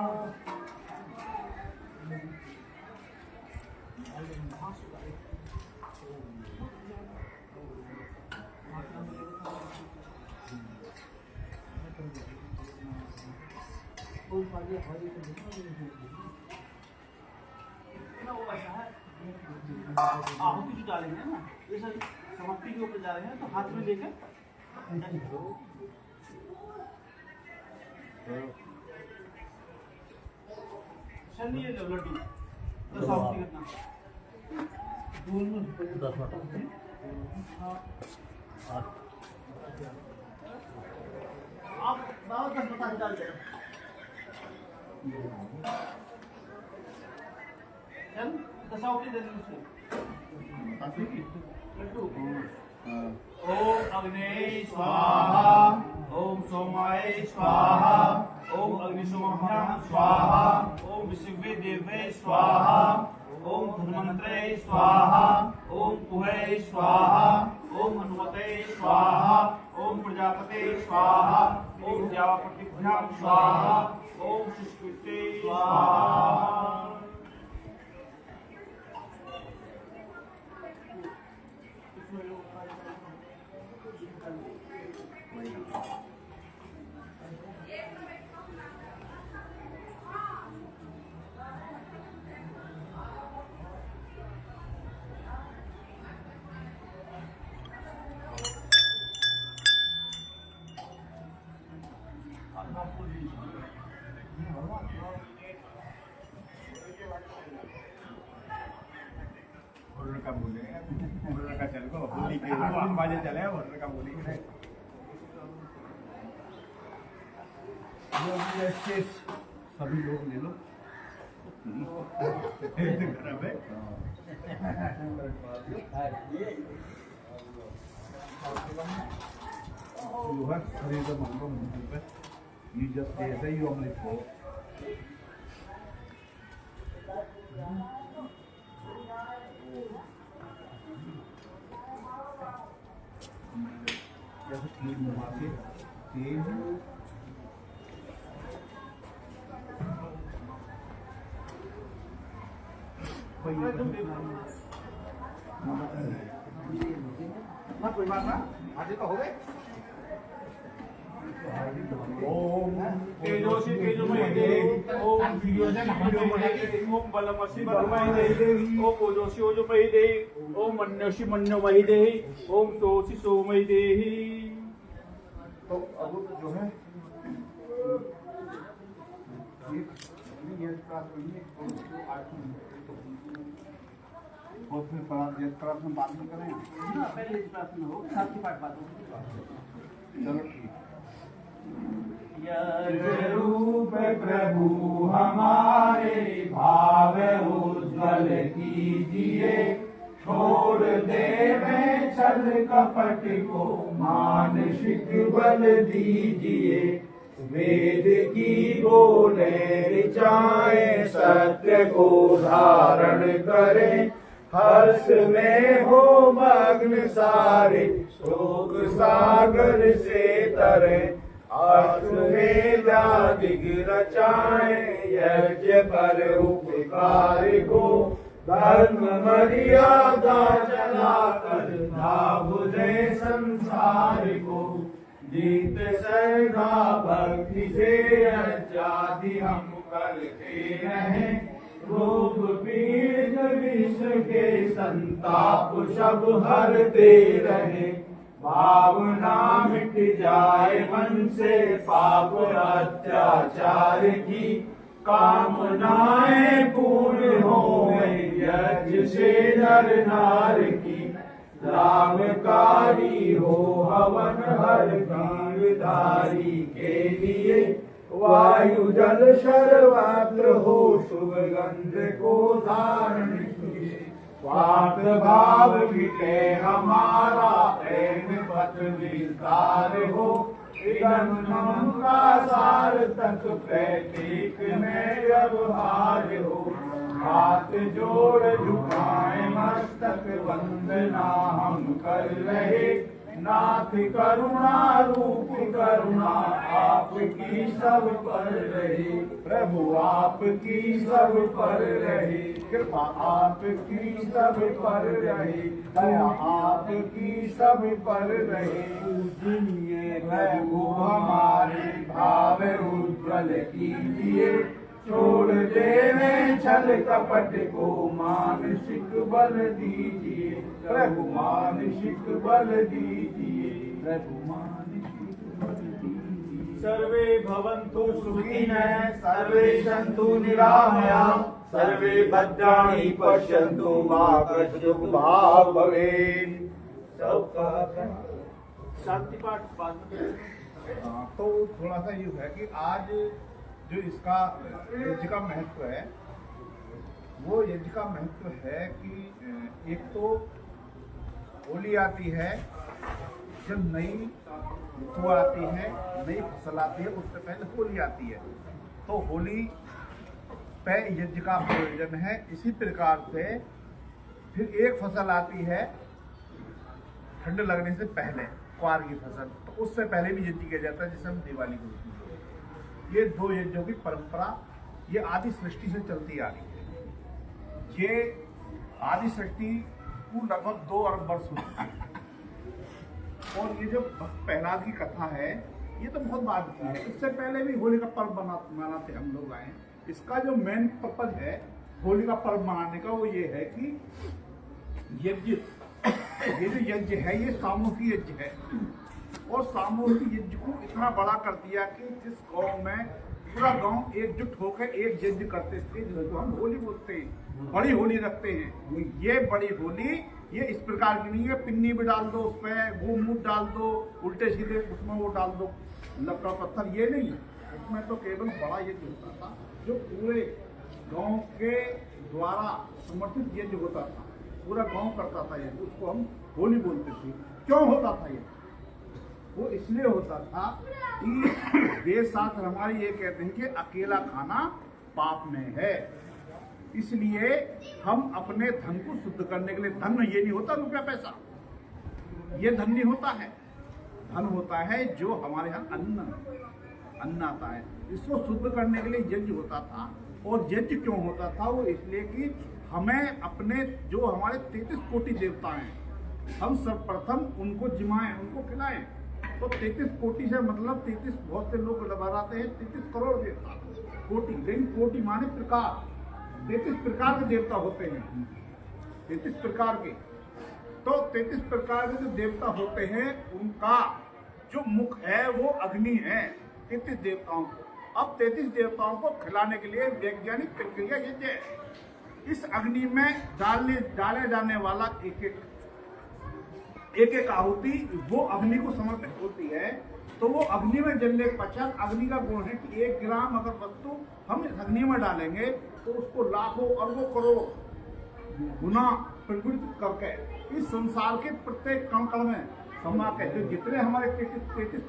S2: आहुति जो डालेंगे ना जैसे समाप्ति के ऊपर जा रहे हैं तो हाथ में लेकर चलिए लड्डू तो समाप्ति करना आप 10 बता डाल देना चल दशावती दे दीजिए लड्डू। ओम अग्ने स्वाहा। ओम सोमाय स्वाहा। ओम अग्निशोमाभ्यां स्वाहा। ओम विश्वे देवे स्वाहा। ओम धन्वंतरे स्वाहा। ओम कुहे स्वाहा। ओम हनुमते स्वाहा। ओम प्रजापते स्वाहा। ओम जावापतिभ्यां स्वाहा। ओम सुष्टुते स्वाहा।
S1: का बोले बोलने का चल को होली के हम बाजे चले बोलने का बोली के सभी लोग ले लो खराब है you have created a number of people. You just say that you only for. जैसे तीन मासे तीन कोई बात ना आज तो हो गए ओम
S2: तेजोसी तेजोमयी देवी ओम ओम बलमसि बलमयी देवी ओम ओजोसी ओजोमयी देवी ओम मन्योसी मन्योमयी देवी ओम सोसी सोमयी देवी।
S1: तो अब जो है ये और फिर प्रार्थना बाद में करें
S2: पहले प्रार्थना हो साथ ही पाठ बात हो।
S1: चलो ठीक
S5: रूप प्रभु हमारे भाव उज्ज्वल कीजिए, छोड़ देवे छल कपट को मानसिक बल दीजिए। वेद की बोले ऋचाए सत्य को धारण करें, हर्ष में हो मग्न सारे शोक सागर से तरें। अश्वमेधा दिग रचाए यज्ञ पर उपकार को, धर्म मर्यादा चलाकर लाभ दे संसार को। जीत श्रद्धा भक्ति से अर्चादि हम करते रहें, रोग पीड़ विश्व के संताप सब हरते रहे। भावना मिट जाए मन से पाप अत्याचार की, कामनाएं पूर्ण हो यज्ञ से नर नार की। लाभकारी हो हवन हर गिरधारी के लिए, वायु जल सर्वत्र हो सुगंध को धारण किए। स्वार्थ भाव मिटे हमारा प्रेम पथ विस्तार हो, इदम नम का सार्थक प्रतीक में व्यवहार हो। हाथ जोड़ झुकाए मस्तक वंदना हम कर रहे, नाथ करुणा रूप करुणा आपकी सब पर रहे। प्रभु आपकी सब पर रहे, कृपा आपकी सब पर रहे, दया आपकी सब पर रहे। पूजनीय प्रभु हमारे भाव उज्ज्वल कीजिए, छोड़ देवे छल कपट को मानसिक बल दीजिए। प्रभु मानसिक बल दीजिए, प्रभु मानसिक बल दीजिए।
S2: सर्वे भवन्तु
S5: सुखिनः सर्वे सन्तु निरामयाः, सर्वे भद्राणि पश्यन्तु मा कश्चित् भाग् भवेत्। सबका
S2: शांति पाठ बाद में।
S1: तो थोड़ा सा ये है कि आज जो इसका यज्ञ का महत्व है, वो यज्ञ का महत्व है कि एक तो होली आती है, जब नई ऋतु आती है, नई फसल आती है, उससे पहले होली आती है। तो होली पे यज्ञ का प्रयोजन है। इसी प्रकार से फिर एक फसल आती है ठंड लगने से पहले, क्वार की फसल, तो उससे पहले भी यज्ञ किया जाता है, जिसे हम दिवाली को कहते हैं। ये दो यज्ञों की परंपरा ये आदि सृष्टि से चलती आ रही है। ये आदि सृष्टि को लगभग 2 अरब वर्ष हो चुकी है। और ये जो प्रहलाद की कथा है, ये तो बहुत बाद की है। इससे पहले भी होली का पर्व मनाते हम लोग आए। इसका जो मेन पर्पज है होली का पर्व मनाने का, वो ये है कि यज्ञ, ये जो यज्ञ है ये सामूहिक यज्ञ है। और सामूहिक यज्ञ को इतना बड़ा कर दिया कि जिस गांव में पूरा गांव एकजुट होकर एक यज्ञ करते थे, जो हम होली बोलते हैं, बड़ी होली रखते हैं। ये बड़ी होली ये इस प्रकार की नहीं है, पिन्नी भी डाल दो उसमें, गोमूत्र डाल दो, उल्टे सीधे उसमें वो डाल दो लकड़ा पत्थर, ये नहीं है। उसमें तो केवल बड़ा यज्ञ होता था, जो पूरे गांव के द्वारा समर्थित यज्ञ होता था, पूरा गांव करता था यज्ञ, उसको हम होली बोलते थे। क्यों होता था ये? वो इसलिए होता था कि वेद शास्त्र हमारे ये कहते हैं कि अकेला खाना पाप में है, इसलिए हम अपने धन को शुद्ध करने के लिए, धन ये नहीं होता रुपया पैसा, ये धन नहीं होता है, धन होता है जो हमारे यहाँ अन्न आता है, इसको शुद्ध करने के लिए यज्ञ होता था। और यज्ञ क्यों होता था? वो इसलिए कि हमें अपने जो हमारे 33 कोटि देवता हैं, हम सर्वप्रथम उनको जिमाएं, उनको खिलाएं। तो 33 कोटि से मतलब 33, बहुत से लोग लगाते हैं 33 करोड़ देवता कोटि, लेकिन कोटि माने प्रकार, 33 प्रकार के देवता होते हैं, 33 प्रकार के। तो 33 प्रकार के जो देवता होते हैं उनका जो मुख है वो अग्नि है 33 देवताओं को। अब 33 देवताओं को खिलाने के लिए वैज्ञानिक प्रक्रिया यज्ञ है। इस अग्नि में डाले जाने वाला एक एक आहुति वो अग्नि को समर्पित होती है। तो वो अग्नि में जलने के पश्चात, अग्नि का गुण है कि 1 ग्राम अगर वस्तु हम इस अग्नि में डालेंगे तो उसको लाखों अरबों करोड़ गुना प्रज्वलित करके इस संसार के प्रत्येक कण कण में समा के जो जितने हमारे 33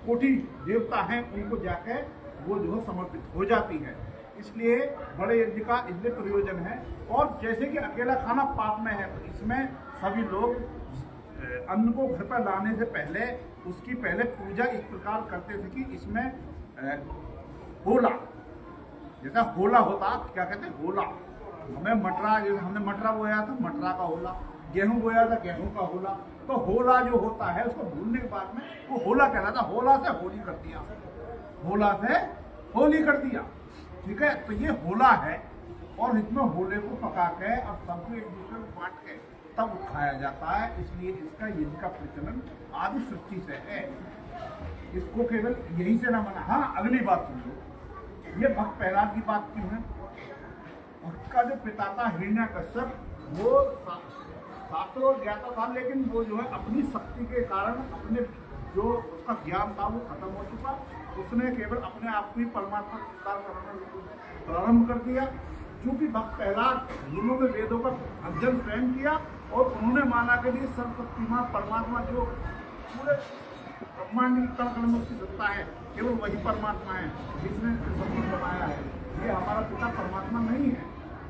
S1: कोटि देवता हैं उनको जाके वो जो है समर्पित हो जाती है। इसलिए बड़े यज्ञ का इसलिए प्रयोजन है। और जैसे कि अकेला खाना पाप में है, तो इसमें सभी लोग अन्न को घर पर लाने से पहले उसकी पहले पूजा इस प्रकार करते थे कि इसमें होला, जैसा होला होता, क्या कहते हैं होला, हमें मटरा, जैसे हमने मटरा बोया था मटरा का होला, गेहूं बोया था गेहूं का होला। तो होला जो होता है उसको भूनने के बाद में वो होला कहलाता, होला से होली कर दिया, होला से होली कर दिया, ठीक है। तो ये होला है और इसमें होले को पका के और सबको एक दूसरे को बांट के तब खाया जाता है। इसलिए इसका यज्ञ का प्रचलन आदि सृष्टि से है, इसको केवल यही से ना मना। हाँ, अगली बात सुन लो, ये भक्त प्रहलाद की बात क्यों है? भक्त का जो पिता था हिरण्यकश्यप, वो शास्त्र और ज्ञाता था, लेकिन वो जो है अपनी शक्ति के कारण अपने जो उसका ज्ञान था वो खत्म हो चुका। उसने केवल अपने आप को ही परमात्मा स्वीकार करना प्रारंभ कर दिया। चूंकि भक्त प्रहलाद उन्होंने वेदों का अध्ययन स्वयं किया और उन्होंने माना के लिए सर्वशक्तिमान परमात्मा जो पूरे ब्रह्मांड की कण कण में उसकी सत्ता है, केवल वही परमात्मा है जिसने सब कुछ बनाया है। ये हमारा पिता परमात्मा नहीं है,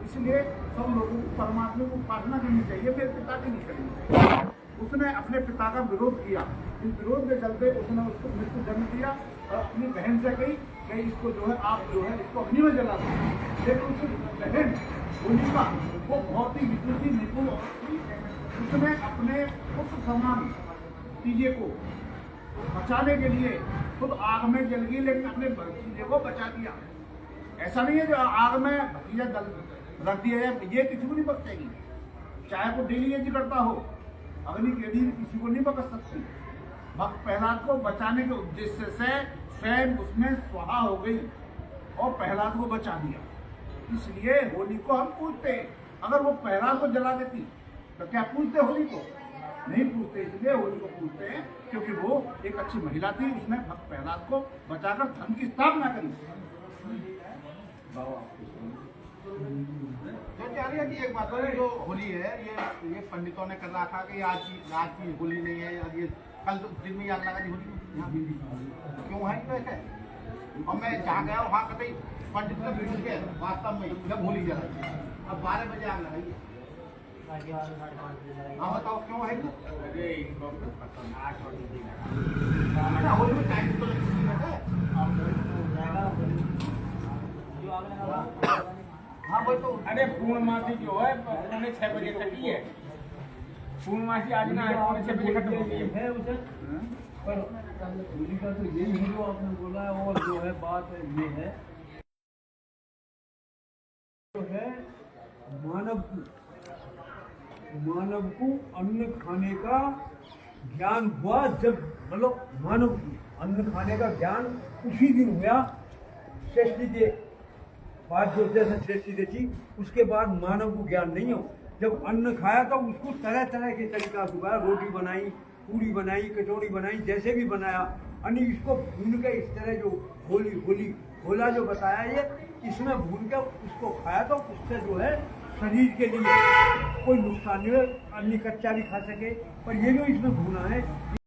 S1: इसलिए सब लोगों को परमात्मा को उपासना करनी चाहिए, मेरे पिता की नहीं करनी चाहिए। उसने अपने पिता का विरोध किया, इस विरोध के चलते उसने उसको मृत्यु जन्म दिया और अपनी बहन से कही कि इसको जो है आप जो है इसको अग्नि में जला दो। लेकिन उसकी बहन होलिका वो बहुत ही विद्युषी निपुण, उसने अपने पुत्र समान भतीजे को बचाने के लिए खुद आग में जल गई, लेकिन अपने भतीजे को बचा दिया। ऐसा नहीं है जो आग में भतीजा रख दिया जाए, ये किसी को नहीं बख्शेगी, चाहे वो डेली यज्ञ करता हो, अग्नि के दिन किसी को नहीं बख्श सकती। भक्त प्रहलाद को बचाने के उद्देश्य से स्वयं उसमें स्वाहा हो गई और प्रहलाद को बचा दिया। इसलिए होली को हम पूजते हैं। अगर वो प्रहलाद को जला देती तो क्या पूजते होली को? नहीं पूजते। इसलिए होली को पूजते हैं क्योंकि वो एक अच्छी महिला थी, उसने भक्त प्रहलाद को बचाकर धर्म की स्थापना करी।
S4: एक बात है, जो होली है ये पंडितों ने कर रखा कि आज की होली नहीं है, अब ये कल दिन में याद लगा दी होली क्यों है वैसे। और मैं जहाँ गया वहाँ कभी पंडित ने बिल्कुल के वास्तव में जब होली जलाई, अब 12 बजे आग लगाई। हाँ बताओ क्यों है? होली में टाइम तो हाँ वही तो।
S5: अरे पूर्णमासी जो है 6 बजे तक ही है, पूर्णमासी आज ना 6 बजे खत्म होती है उसे।
S6: पर होली का तो यही है जो आपने बोला है, और जो है बात ये है तो है मानव को अन्न खाने का ज्ञान हुआ, जब मतलब मानव अन्न खाने का ज्ञान उसी दिन हुआ सृष्टि के बाद जो जैसे सृष्टि देखी उसके बाद मानव को ज्ञान नहीं हो। जब अन्न खाया तो उसको तरह तरह के तरीका से हुआ, रोटी बनाई, पूरी बनाई, कचौड़ी बनाई, जैसे भी बनाया। अन्य इसको भून के इस तरह जो होला जो बताया ये, इसमें भून के उसको खाया तो उससे जो है शरीर के लिए कोई नुकसान नहीं है। अन्य कच्चा भी खा सके, पर ये जो इसमें भूना है